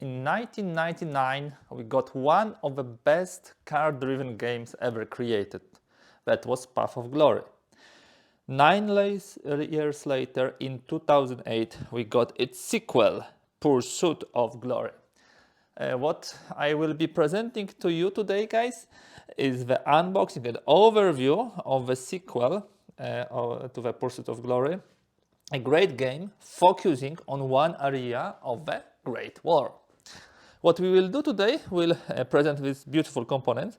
in 1999 we got one of the best card-driven games ever created. That was Path of Glory. 9 years later, in 2008, we got its sequel, Pursuit of Glory. What I will be presenting to you today, guys, is the unboxing and overview of the sequel to the Pursuit of Glory. A great game focusing on one area of the Great War. What we will do today, we'll present this beautiful component.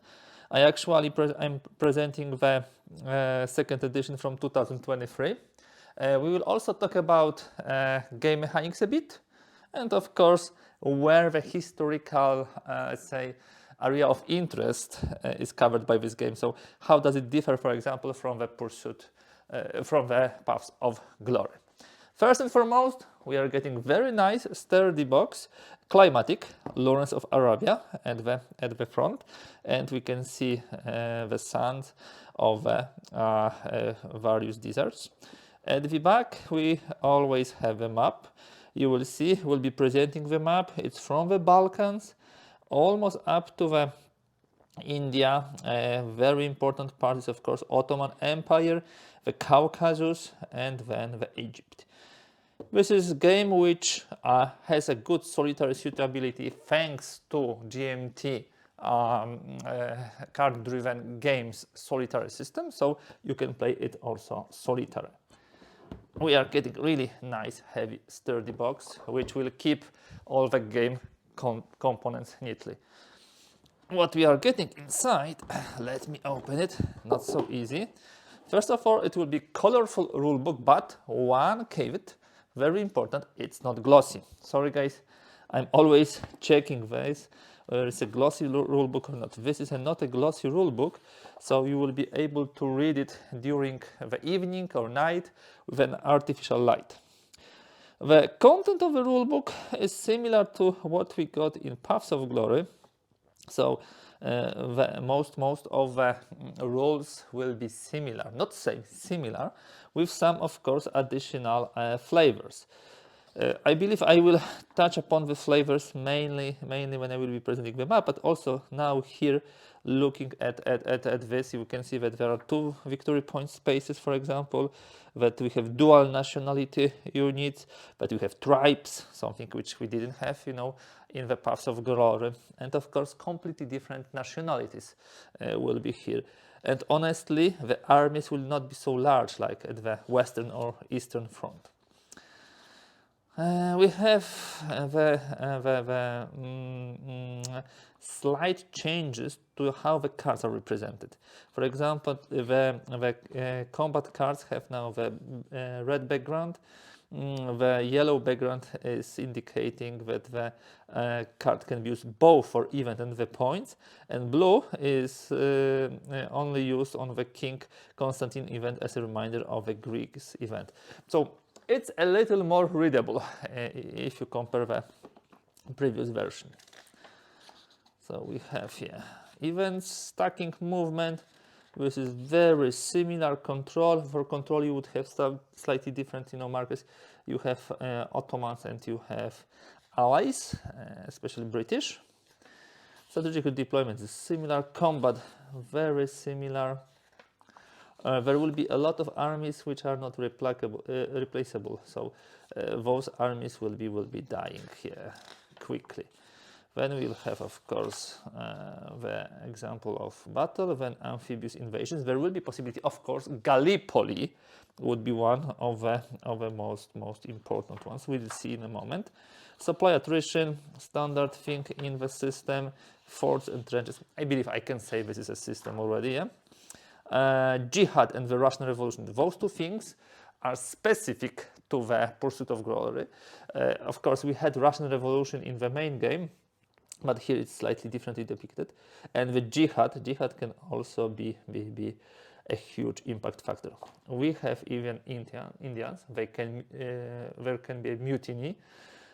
I'm presenting the second edition from 2023. We will also talk about game mechanics a bit, and of course, where the historical, say, area of interest is covered by this game. So how does it differ, for example, from the from the Paths of Glory? First and foremost, we are getting very nice sturdy box, climatic, Lawrence of Arabia at the front, and we can see the sands of various deserts. At the back, we always have a map. You will see, we'll be presenting the map. It's from the Balkans, almost up to the India. Very important part is, of course, Ottoman Empire, the Caucasus, and then the Egypt. This is a game which has a good solitary suitability thanks to GMT card-driven games solitary system, so you can play it also solitary. We are getting really nice, heavy, sturdy box, which will keep all the game components neatly. What we are getting inside, let me open it, not so easy. First of all, it will be colorful rulebook, but one caveat, very important, it's not glossy. Sorry guys, I'm always checking this, whether it's a glossy rulebook or not. This is not a glossy rulebook, so you will be able to read it during the evening or night with an artificial light. The content of the rulebook is similar to what we got in Paths of Glory. So most of the rules will be similar, not same, similar, with some, of course, additional flavors. I believe I will touch upon the flavors mainly when I will be presenting the map, but also now here, looking at this, you can see that there are 2 victory point spaces, for example, that we have dual nationality units, that we have tribes, something which we didn't have, in the Paths of Glory, and of course, completely different nationalities will be here. And honestly, the armies will not be so large like at the Western or Eastern Front. We have the slight changes to how the cards are represented. For example, the combat cards have now the red background. The yellow background is indicating that the card can be used both for event and the points, and blue is only used on the King Constantine event as a reminder of the Greeks event. So it's a little more readable if you compare the previous version. So we have here events, stacking, movement. This is very similar control. For control, you would have some slightly different, markers. You have Ottomans and you have allies, especially British. Strategical deployment is similar. Combat, very similar. There will be a lot of armies which are not replaceable. So those armies will be dying here quickly. Then we'll have, of course, the example of battle, then amphibious invasions. There will be possibility, of course, Gallipoli would be one of the most important ones. We'll see in a moment. Supply attrition, standard thing in the system, forts and trenches. I believe I can say this is a system already, yeah? Jihad and the Russian Revolution. Those 2 things are specific to the Pursuit of Glory. Of course, we had Russian Revolution in the main game, but here it's slightly differently depicted. And the jihad can also be a huge impact factor. We have even Indians. There can be a mutiny,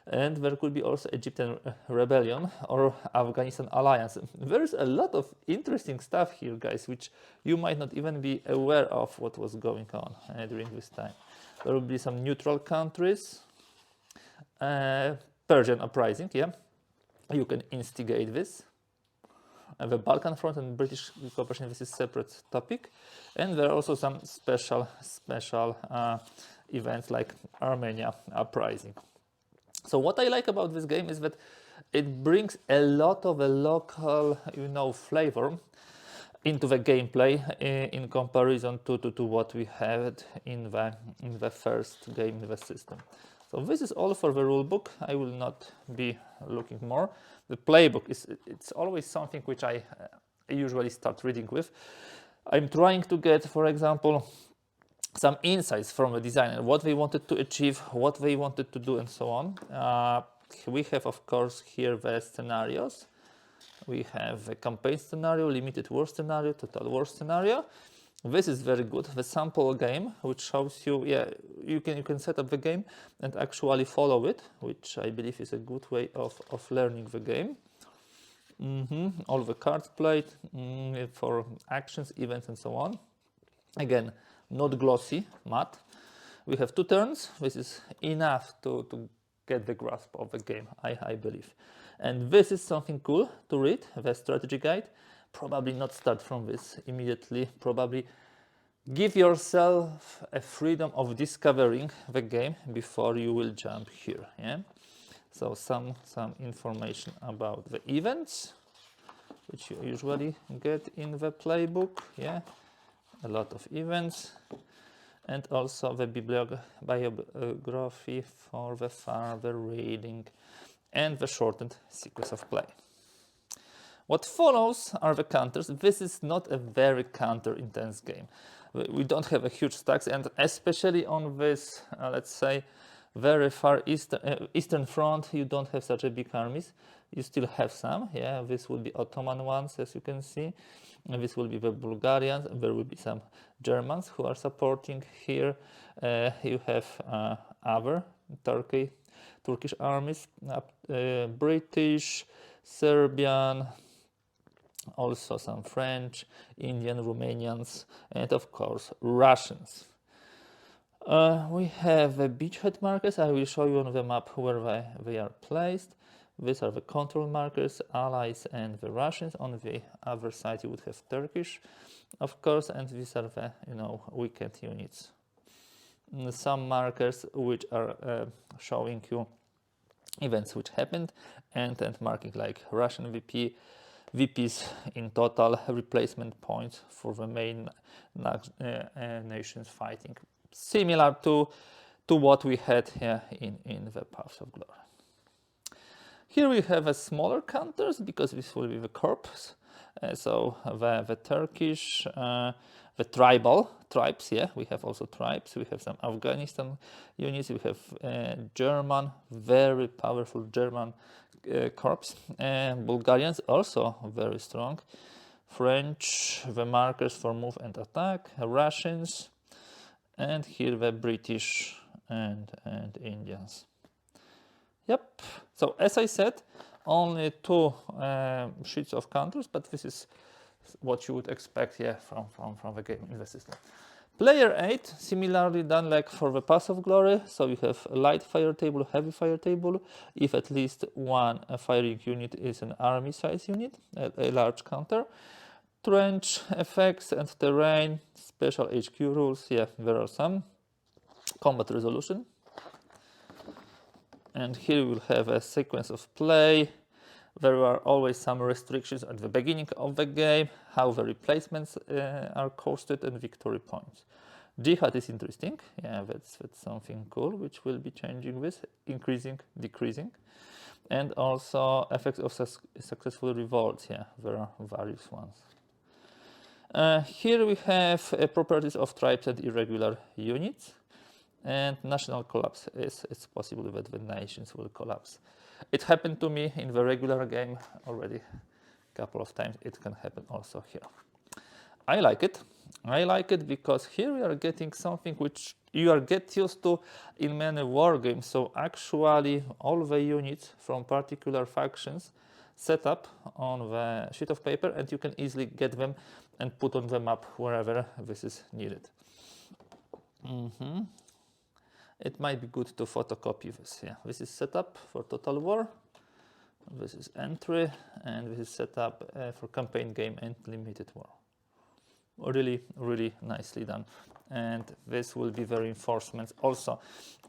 and there could be also Egyptian rebellion or Afghanistan alliance. There's a lot of interesting stuff here, guys, which you might not even be aware of what was going on during this time. There will be some neutral countries, Persian uprising, yeah. you can instigate this. The Balkan Front and British cooperation, this is separate topic. And there are also some special events like Armenia uprising. So what I like about this game is that it brings a lot of a local, flavor into the gameplay in comparison to what we had in the first game in the system. So this is all for the rulebook. I will not be looking more. The playbook it's always something which I usually start reading with. I'm trying to get, for example, some insights from the designer, what they wanted to achieve, what they wanted to do, and so on. We have, of course, here the scenarios. We have a campaign scenario, limited war scenario, total war scenario. This is very good. The sample game, which shows you, you can set up the game and actually follow it, which I believe is a good way of learning the game. All the cards played for actions, events, and so on. Again, not glossy, matte. We have 2 turns. This is enough to get the grasp of the game, I believe. And this is something cool to read, the strategy guide. Probably not start from this immediately. Probably give yourself a freedom of discovering the game before you will jump here. Yeah. So some information about the events, which you usually get in the playbook. Yeah, a lot of events, and also the bibliography for the further reading, and the shortened sequence of play. What follows are the counters. This is not a very counter-intense game. We don't have a huge stacks, and especially on this, let's say, very far eastern front, you don't have such a big armies. You still have some. Yeah, this will be Ottoman ones, as you can see. And this will be the Bulgarians. And there will be some Germans who are supporting here. You have other Turkish armies, British, Serbian, also some French, Indian, Romanians, and of course Russians. We have the beachhead markers. I will show you on the map where they are placed. These are the control markers, allies and the Russians. On the other side you would have Turkish, of course, and these are the weakened units. Some markers which are showing you events which happened, and marking like Russian VPs in total, replacement points for the main nations fighting, similar to what we had here in the Paths of Glory. Here we have a smaller counters because this will be the corps. So the Turkish, the tribes, yeah, we have also tribes. We have some Afghanistan units. We have German, very powerful German corps. Bulgarians also very strong. French, the markers for move and attack. Russians, and here the British and Indians. Yep. So as I said, only 2 sheets of counters, but this is what you would expect, yeah, from the game in the system. Player 8, similarly done like for the Path of Glory. So you have a light fire table, heavy fire table. If at least one firing unit is an army size unit, a large counter. Trench effects and terrain, special HQ rules. Yeah, there are some. Combat resolution. And here we'll have a sequence of play. There are always some restrictions at the beginning of the game, how the replacements are costed, and victory points. Jihad is interesting. Yeah, that's something cool, which will be changing with, increasing, decreasing. And also effects of successful revolts. Yeah, there are various ones. Here we have properties of tribes and irregular units. And national collapse. It's possible that the nations will collapse. It happened to me in the regular game already a couple of times. It can happen also here. I like it. I like it because here we are getting something which you are get used to in many war games. So actually all the units from particular factions set up on the sheet of paper, and you can easily get them and put on the map wherever this is needed. It might be good to photocopy this. Yeah, this is set up for Total War. This is entry, and this is set up for campaign game and limited war. Really, really nicely done. And this will be the reinforcements. Also,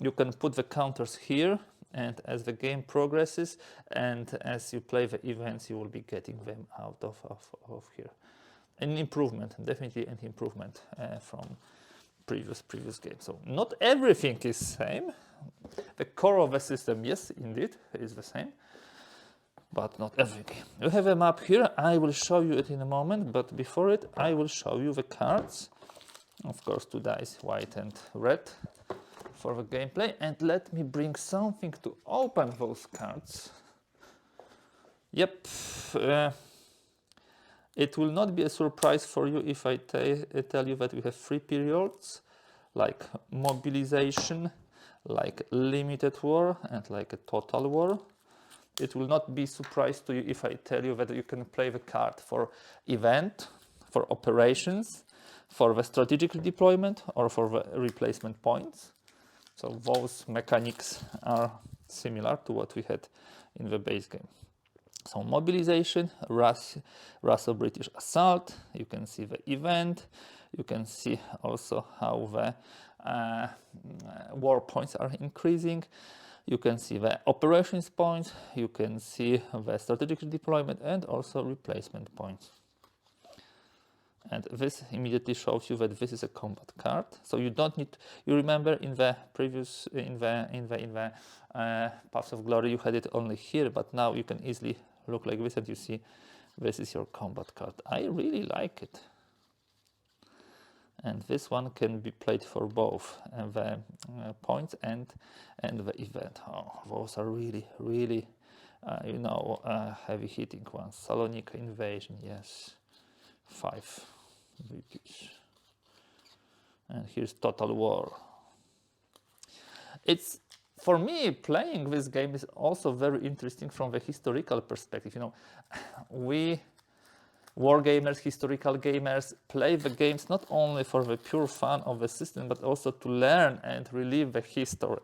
you can put the counters here, and as the game progresses and as you play the events, you will be getting them out of here. An improvement, definitely an improvement from previous games. So not everything is same. The core of the system, yes, indeed, is the same, but not everything. You have a map here. I will show you it in a moment, but before it, I will show you the cards. Of course, 2 dice, white and red, for the gameplay. And let me bring something to open those cards. Yep. It will not be a surprise for you if I tell you that we have 3 periods, like mobilization, like limited war, and like a total war. It will not be a surprise to you if I tell you that you can play the card for event, for operations, for the strategic deployment, or for the replacement points. So those mechanics are similar to what we had in the base game. So mobilization, Russo-British assault, you can see the event, you can see also how the war points are increasing, you can see the operations points, you can see the strategic deployment and also replacement points. And this immediately shows you that this is a combat card. So you don't need. You remember in the previous Paths of Glory, you had it only here, but now you can easily look like this, and you see this is your combat card. I really like it. And this one can be played for both the points and the event. Oh, those are really, really, heavy hitting ones. Salonika invasion, yes, 5 VPs. And here's Total War. It's, for me, playing this game is also very interesting from the historical perspective. You know, we wargamers, historical gamers, play the games not only for the pure fun of the system, but also to learn and relive the history.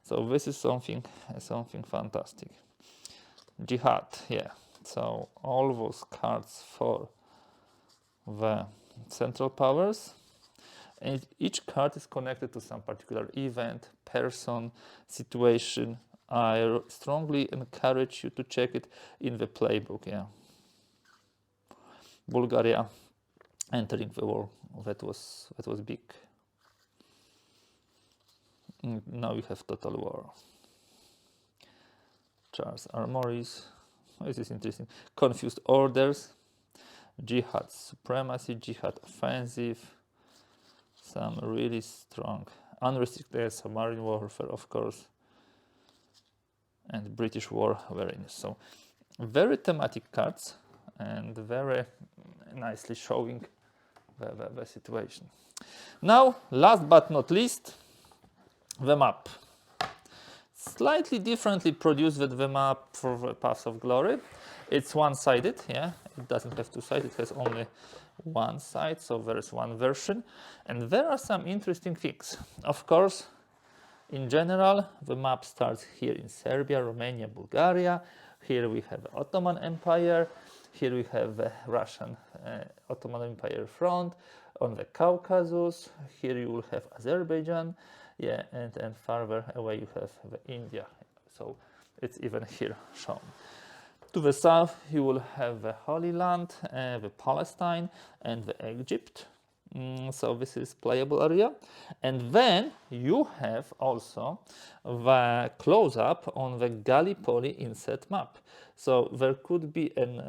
So this is something fantastic. Jihad, yeah. So all those cards for the central powers, and each card is connected to some particular event, person, situation. I strongly encourage you to check it in the playbook. Yeah, Bulgaria entering the war, that was big. And now you have Total War. Charles Armories, this is interesting. Confused Orders, Jihad Supremacy, Jihad Offensive, some really strong, unrestricted submarine warfare, of course, and British War, very nice. So very thematic cards and very nicely showing the situation. Now, last but not least, the map. Slightly differently produced than the map for the Paths of Glory. It's one-sided, yeah, it doesn't have 2 sides, it has only 1 side, so there is 1 version. And there are some interesting things. Of course, in general, the map starts here in Serbia, Romania, Bulgaria. Here we have the Ottoman Empire. Here we have the Russian Ottoman Empire front on the Caucasus. Here you will have Azerbaijan, yeah, and farther away you have the India. So it's even here shown. To the south, you will have the Holy Land, the Palestine, and the Egypt. So this is playable area. And then you have also the close-up on the Gallipoli inset map. So there could be an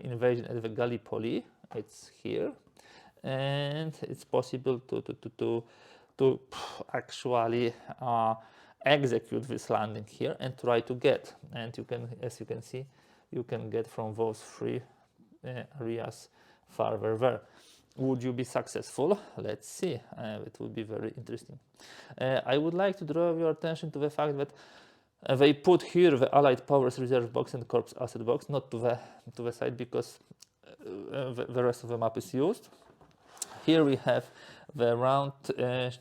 invasion at the Gallipoli. It's here, and it's possible to actually execute this landing here and try to get. And you can, as you can see, you can get from those 3 areas farther there. Would you be successful? Let's see. It will be very interesting. I would like to draw your attention to the fact that they put here the Allied Powers Reserve box and Corps Asset box, not to the side, because the rest of the map is used. Here we have the round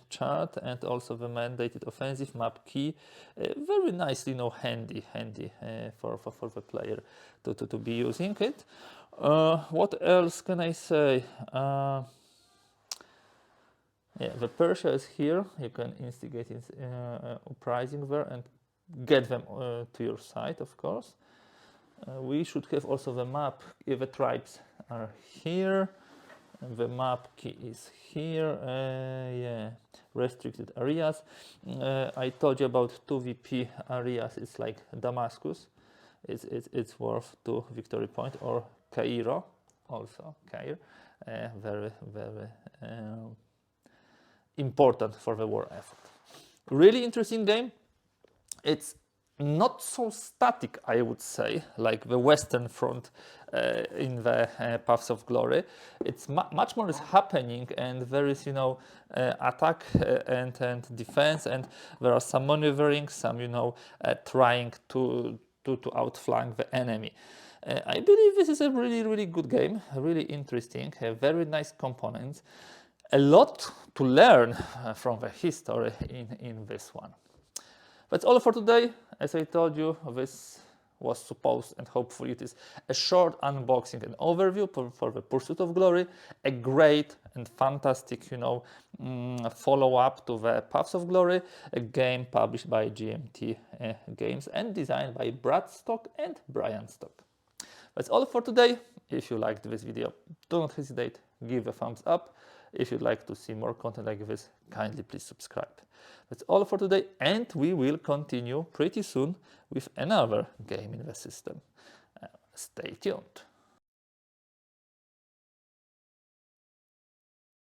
chart and also the mandated offensive map key, very nicely, handy for the player to be using it. What else can I say? Yeah, the Persia is here. You can instigate uprising there and get them to your side, of course. We should have also the map. If the tribes are here, the map key is here. Yeah, restricted areas. I told you about 2VP areas. It's like Damascus. It's worth 2 victory point, or Cairo, also Cairo. Very important for the war effort. Really interesting game. It's not so static, I would say, like the Western Front in the Paths of Glory. It's much more is happening, and there is, attack and defense, and there are some maneuvering, some, trying to outflank the enemy. I believe this is a really good game, really interesting, very nice components, a lot to learn from the history in this one. That's all for today. As I told you, this was supposed, and hopefully it is, a short unboxing and overview for the Pursuit of Glory, a great and fantastic, follow-up to the Paths of Glory, a game published by GMT Games and designed by Brad Stock and Brian Stock. That's all for today. If you liked this video, do not hesitate, give a thumbs up. If you'd like to see more content like this, kindly please subscribe. That's all for today, and we will continue pretty soon with another game in the system. Stay tuned.